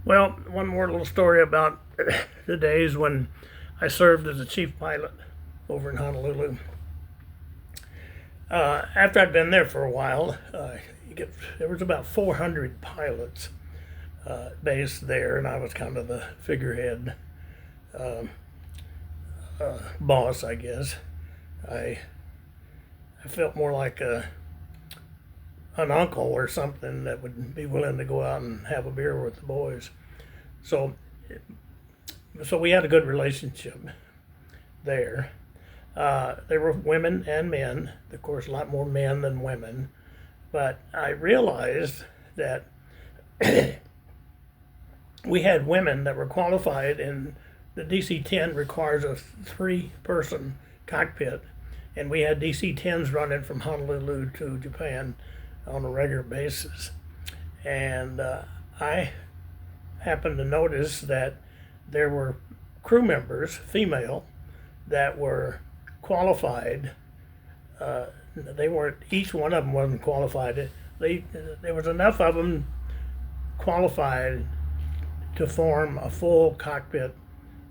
Well, one more little story about the days when I served as a chief pilot over in Honolulu. After I'd been there for a while, there was about 400 pilots based there, and I was kind of the figurehead boss, I guess. I I felt more like an uncle or something that would be willing to go out and have a beer with the boys. So so we had a good relationship there. There were women and men, of course, a lot more men than women. But I realized that we had women that were qualified, and the DC-10 requires a three-person cockpit, and we had DC-10s running from Honolulu to Japan on a regular basis. And I happened to notice that there were crew members, female, that were qualified. They weren't. Each one of them wasn't qualified. There was enough of them qualified to form a full cockpit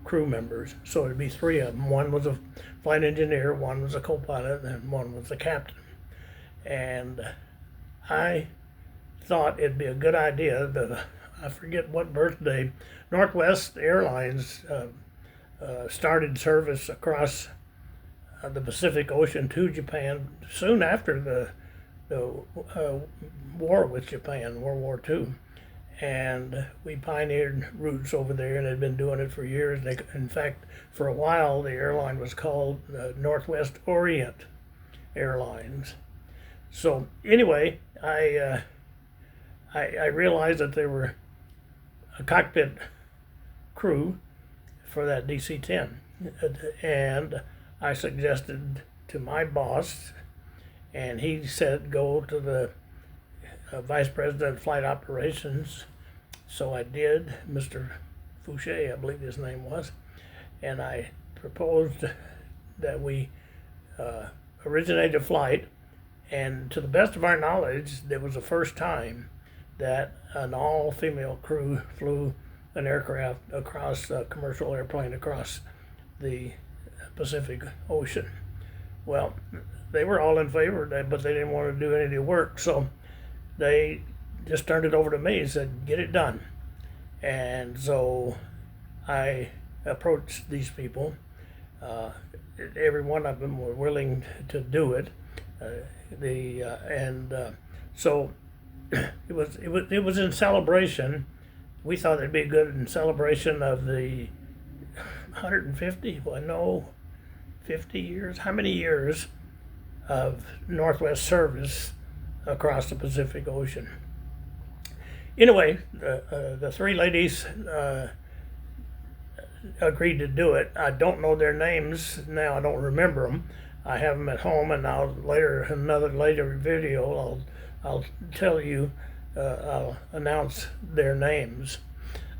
crew members. So it'd be three of them. One was a flight engineer, one was a co-pilot, and one was the captain. And I thought it'd be a good idea that I forget what birthday Northwest Airlines started service across the Pacific Ocean to Japan soon after the war with Japan, World War II. And we pioneered routes over there, and had been doing it for years. In fact, for a while, the airline was called Northwest Orient Airlines. So anyway, I realized that there were a cockpit crew for that DC-10, and I suggested to my boss, and he said go to the vice president of flight operations. So I did, Mr. Fouché, I believe his name was, and I proposed that we originate a flight. And to the best of our knowledge, it was the first time that an all-female crew flew an aircraft across a commercial airplane across the Pacific Ocean. Well, they were all in favor of that, but they didn't want to do any of the work, so they just turned it over to me and said, get it done. And so I approached these people. Every one of them were willing to do it. So it was in celebration. We thought it'd be good in celebration of the 150, well, no, 50 years. How many years of Northwest service across the Pacific Ocean? Anyway, the three ladies agreed to do it. I don't know their names now. I don't remember them. I have them at home, and I'll later video. I'll tell you. I'll announce their names.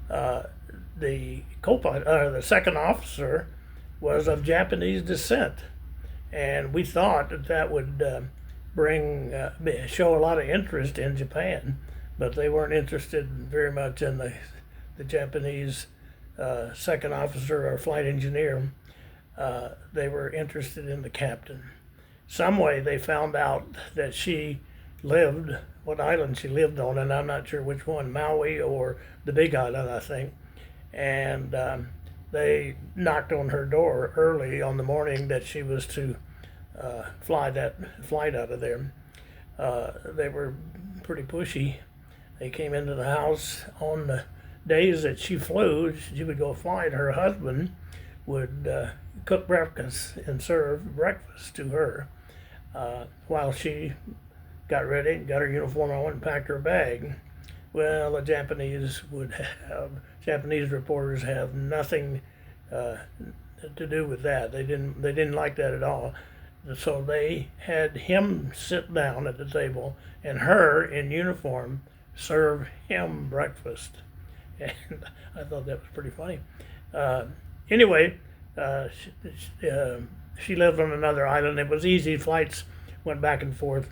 The co-pilot, the second officer, was of Japanese descent, and we thought that would show a lot of interest in Japan, but they weren't interested very much in the Japanese second officer or flight engineer. They were interested in the captain. Some way they found out that she lived, what island she lived on, and I'm not sure which one, Maui or the Big Island, I think. And they knocked on her door early on the morning that she was to fly that flight out of there. They were pretty pushy. They came into the house on the days that she flew. She would go fly, and her husband would cook breakfast and serve breakfast to her while she got ready, got her uniform on, and packed her bag. Well, the Japanese reporters have nothing to do with that. They didn't like that at all. So they had him sit down at the table, and her in uniform serve him breakfast. And I thought that was pretty funny. Anyway, she lived on another island. It was easy. Flights went back and forth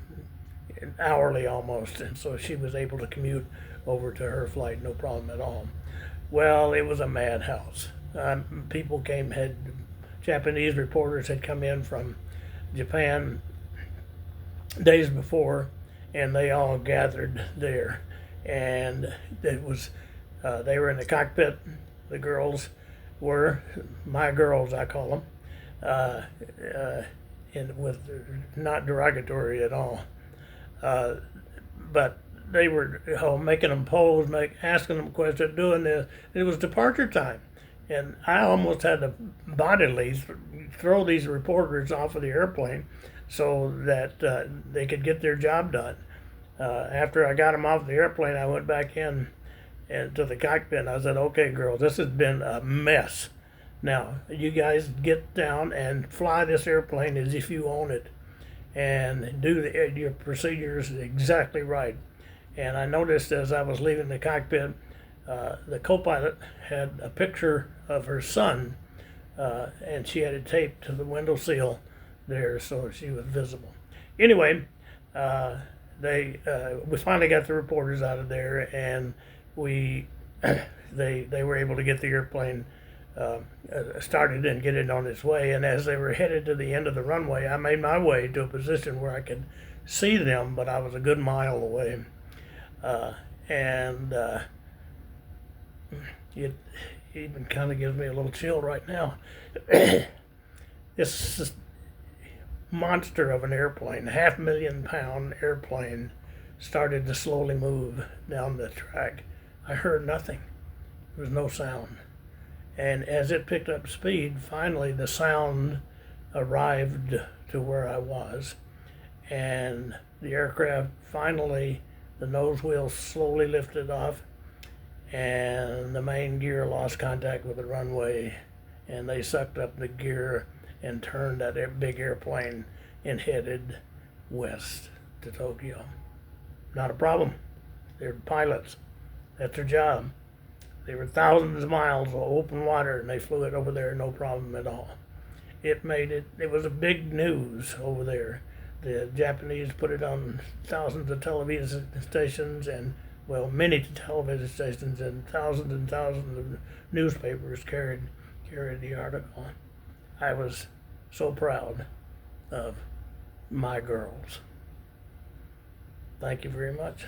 hourly almost, and so she was able to commute over to her flight, no problem at all. Well, it was a madhouse. People Japanese reporters had come in from Japan days before, and they all gathered there, and they were in the cockpit. The girls were my girls, I call them, and with not derogatory at all, but they were making them pose, asking them questions, doing this. It was departure time, and I almost had to bodily throw these reporters off of the airplane so that they could get their job done. After I got them off the airplane, I went back in and to the cockpit, and I said, "Okay, girls, this has been a mess. Now, you guys get down and fly this airplane as if you own it, and do your procedures exactly right." And I noticed as I was leaving the cockpit, the co-pilot had a picture of her son, and she had it taped to the window sill there so she was visible. Anyway, we finally got the reporters out of there, and they were able to get the airplane started and get it on its way. And as they were headed to the end of the runway, I made my way to a position where I could see them, but I was a good mile away. And it even kind of gives me a little chill right now. This monster of an airplane, 500,000-pound airplane, started to slowly move down the track. I heard nothing. There was no sound. And as it picked up speed, finally the sound arrived to where I was. And the aircraft finally, the nose wheel slowly lifted off, and the main gear lost contact with the runway, and they sucked up the gear and turned that big airplane and headed west to Tokyo. Not a problem. They're pilots. That's their job. They were thousands of miles of open water, and they flew it over there, no problem at all. It was a big news over there. The Japanese put it on thousands of television stations, and many television stations, and thousands of newspapers carried the article. I was so proud of my girls. Thank you very much.